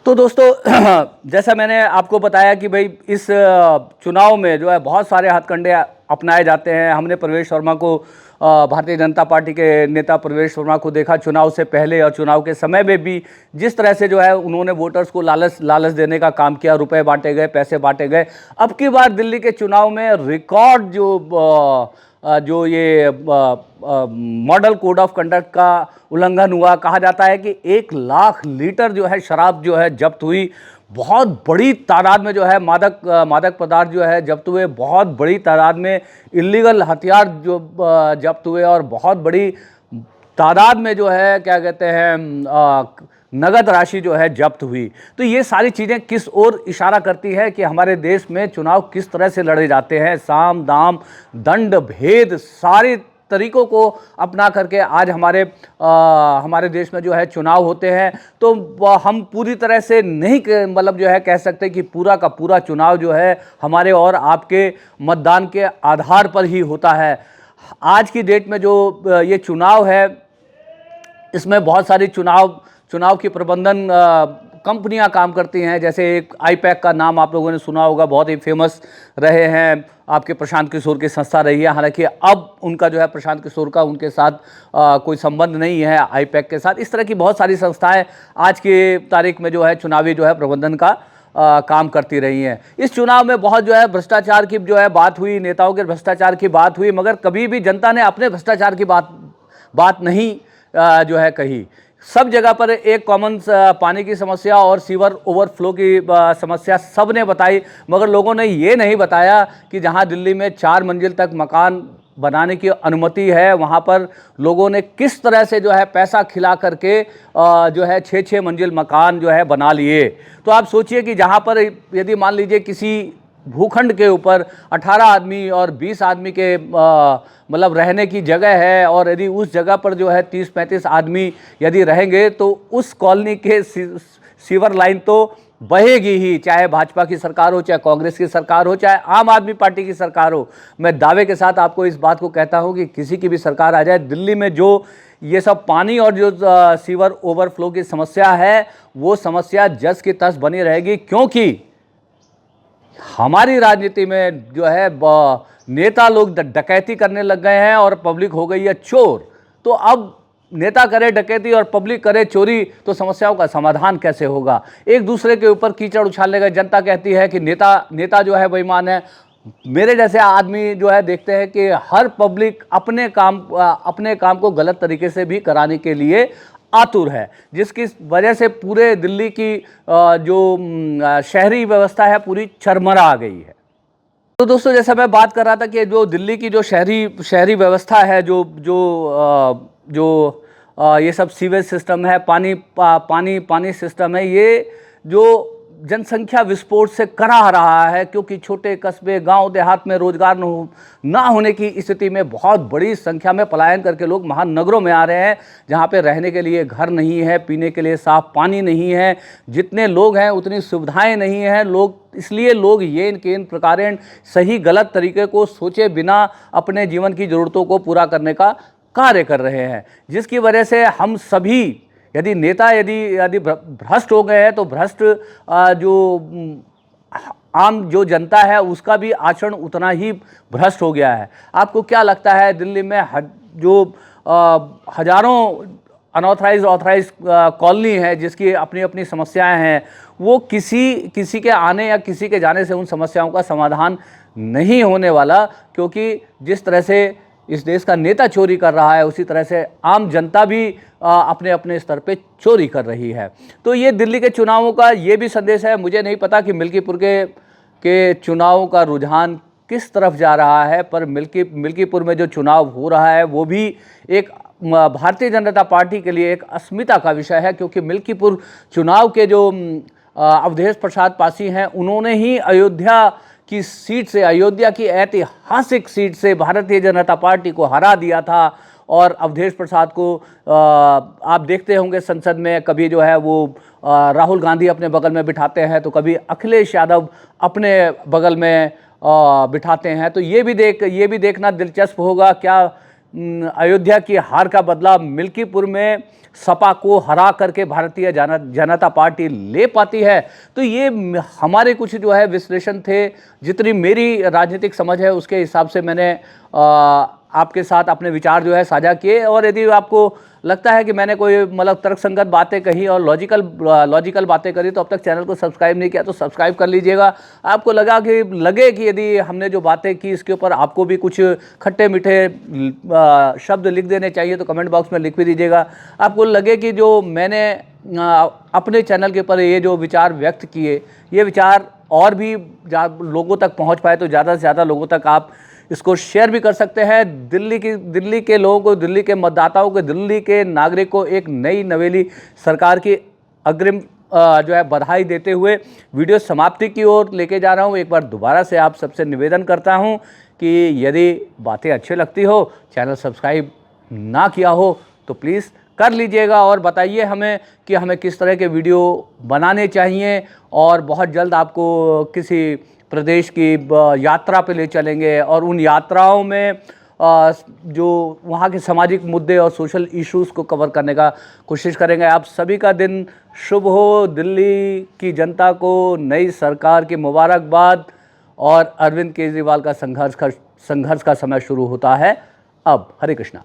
तो दोस्तों जैसा मैंने आपको बताया कि भाई इस चुनाव में जो है बहुत सारे हथकंडे अपनाए जाते हैं। हमने प्रवेश वर्मा को भारतीय जनता पार्टी के नेता प्रवेश वर्मा को देखा चुनाव से पहले और चुनाव के समय में भी जिस तरह से जो है उन्होंने वोटर्स को लालच देने का काम किया, रुपए बांटे गए, पैसे बांटे गए। अब की बार दिल्ली के चुनाव में रिकॉर्ड जो ये मॉडल कोड ऑफ कंडक्ट का उल्लंघन हुआ। कहा जाता है कि 1 लाख लीटर जो है शराब जो है जब्त हुई। बहुत बड़ी तादाद में जो है मादक पदार्थ जो है जब्त हुए। बहुत बड़ी तादाद में इलीगल हथियार जो जब्त हुए और बहुत बड़ी तादाद में जो है क्या कहते हैं नगद राशि जो है जब्त हुई। तो ये सारी चीज़ें किस ओर इशारा करती है कि हमारे देश में चुनाव किस तरह से लड़े जाते हैं। साम दाम दंड भेद सारे तरीकों को अपना करके आज हमारे देश में जो है चुनाव होते हैं। तो हम पूरी तरह से नहीं मतलब जो है कह सकते कि पूरा का पूरा चुनाव जो है हमारे और आपके मतदान के आधार पर ही होता है। आज की डेट में जो ये चुनाव है इसमें बहुत सारी चुनाव की प्रबंधन कंपनियां काम करती हैं। जैसे एक आईपैक का नाम आप लोगों ने सुना होगा, बहुत ही फेमस रहे हैं, आपके प्रशांत किशोर की संस्था रही है। हालांकि अब उनका जो है प्रशांत किशोर का उनके साथ कोई संबंध नहीं है आईपैक के साथ। इस तरह की बहुत सारी संस्थाएं आज की तारीख में जो है चुनावी जो है प्रबंधन का काम करती रही हैं। इस चुनाव में बहुत जो है भ्रष्टाचार की जो है बात हुई, नेताओं के भ्रष्टाचार की बात हुई, मगर कभी भी जनता ने अपने भ्रष्टाचार की बात नहीं जो है कही। सब जगह पर एक कॉमन पानी की समस्या और सीवर ओवरफ्लो की समस्या सब ने बताई, मगर लोगों ने ये नहीं बताया कि जहां दिल्ली में 4 मंजिल तक मकान बनाने की अनुमति है वहां पर लोगों ने किस तरह से जो है पैसा खिला करके जो है 6-6 मंजिल मकान जो है बना लिए। तो आप सोचिए कि जहां पर यदि मान लीजिए किसी भूखंड के ऊपर 18 आदमी और 20 आदमी के मतलब रहने की जगह है और यदि उस जगह पर जो है 30-35 आदमी यदि रहेंगे तो उस कॉलोनी के सीवर लाइन तो बहेगी ही, चाहे भाजपा की सरकार हो, चाहे कांग्रेस की सरकार हो, चाहे आम आदमी पार्टी की सरकार हो। मैं दावे के साथ आपको इस बात को कहता हूं कि किसी की भी सरकार आ जाए, दिल्ली में जो ये सब पानी और जो सीवर ओवरफ्लो की समस्या है वो समस्या जस की तस बनी रहेगी। क्योंकि हमारी राजनीति में जो है नेता लोग डकैती करने लग गए हैं और पब्लिक हो गई है चोर। तो अब नेता करे डकैती और पब्लिक करे चोरी तो समस्याओं का समाधान कैसे होगा? एक दूसरे के ऊपर कीचड़ उछालने का जनता कहती है कि नेता जो है बेईमान है। मेरे जैसे आदमी जो है देखते हैं कि हर पब्लिक अपने काम को गलत तरीके से भी कराने के लिए आतुर है, जिसकी वजह से पूरे दिल्ली की जो शहरी व्यवस्था है पूरी चरमरा गई है। तो दोस्तों जैसा मैं बात कर रहा था कि जो दिल्ली की जो शहरी व्यवस्था है, जो ये सब सीवेज सिस्टम है, पानी सिस्टम है, ये जो जनसंख्या विस्फोट से करा रहा है। क्योंकि छोटे कस्बे गांव देहात में रोजगार ना होने की स्थिति में बहुत बड़ी संख्या में पलायन करके लोग महानगरों में आ रहे हैं, जहां पे रहने के लिए घर नहीं है, पीने के लिए साफ पानी नहीं है, जितने लोग हैं उतनी सुविधाएं नहीं हैं। इसलिए लोग ये इन प्रकारेण सही गलत तरीके को सोचे बिना अपने जीवन की ज़रूरतों को पूरा करने का कार्य कर रहे हैं, जिसकी वजह से हम सभी यदि नेता यदि भ्रष्ट हो गए हैं तो भ्रष्ट जो आम जो जनता है उसका भी आचरण उतना ही भ्रष्ट हो गया है। आपको क्या लगता है दिल्ली में जो हजारों अनऑथराइज ऑथराइज कॉलोनी है जिसकी अपनी अपनी समस्याएं हैं, वो किसी के आने या किसी के जाने से उन समस्याओं का समाधान नहीं होने वाला। क्योंकि जिस तरह से इस देश का नेता चोरी कर रहा है उसी तरह से आम जनता भी अपने अपने स्तर पे चोरी कर रही है। तो ये दिल्ली के चुनावों का ये भी संदेश है। मुझे नहीं पता कि मिल्कीपुर के चुनावों का रुझान किस तरफ जा रहा है, पर मिल्कीपुर में जो चुनाव हो रहा है वो भी एक भारतीय जनता पार्टी के लिए एक अस्मिता का विषय है। क्योंकि मिल्कीपुर चुनाव के जो अवधेश प्रसाद पासी हैं उन्होंने ही अयोध्या की ऐतिहासिक सीट से भारतीय जनता पार्टी को हरा दिया था। और अवधेश प्रसाद को आप देखते होंगे संसद में कभी जो है वो राहुल गांधी अपने बगल में बिठाते हैं तो कभी अखिलेश यादव अपने बगल में बिठाते हैं। तो ये भी देखना दिलचस्प होगा क्या अयोध्या की हार का बदला मिल्कीपुर में सपा को हरा करके भारतीय जनता पार्टी ले पाती है। तो ये हमारे कुछ जो है विश्लेषण थे, जितनी मेरी राजनीतिक समझ है उसके हिसाब से मैंने आपके साथ अपने विचार जो है साझा किए। और यदि आपको लगता है कि मैंने कोई मतलब तर्कसंगत बातें कही और लॉजिकल बातें करी तो अब तक चैनल को सब्सक्राइब नहीं किया तो सब्सक्राइब कर लीजिएगा। आपको लगे कि यदि हमने जो बातें की इसके ऊपर आपको भी कुछ खट्टे मीठे शब्द लिख देने चाहिए तो कमेंट बॉक्स में लिख भी दीजिएगा। आपको लगे कि जो मैंने अपने चैनल के ऊपर ये जो विचार व्यक्त किए, ये विचार और भी लोगों तक पहुंच पाए तो ज़्यादा से ज़्यादा लोगों तक आप इसको शेयर भी कर सकते हैं। दिल्ली के लोगों को, दिल्ली के मतदाताओं को, दिल्ली के नागरिक को एक नई नवेली सरकार की अग्रिम जो है बधाई देते हुए वीडियो समाप्ति की ओर लेके जा रहा हूं। एक बार दोबारा से आप सबसे निवेदन करता हूं कि यदि बातें अच्छी लगती हो, चैनल सब्सक्राइब ना किया हो तो प्लीज़ कर लीजिएगा और बताइए हमें कि हमें किस तरह के वीडियो बनाने चाहिए। और बहुत जल्द आपको किसी प्रदेश की यात्रा पे ले चलेंगे और उन यात्राओं में जो वहाँ के सामाजिक मुद्दे और सोशल इश्यूज़ को कवर करने का कोशिश करेंगे। आप सभी का दिन शुभ हो। दिल्ली की जनता को नई सरकार की मुबारकबाद। और अरविंद केजरीवाल का संघर्ष का समय शुरू होता है अब। हरे कृष्णा।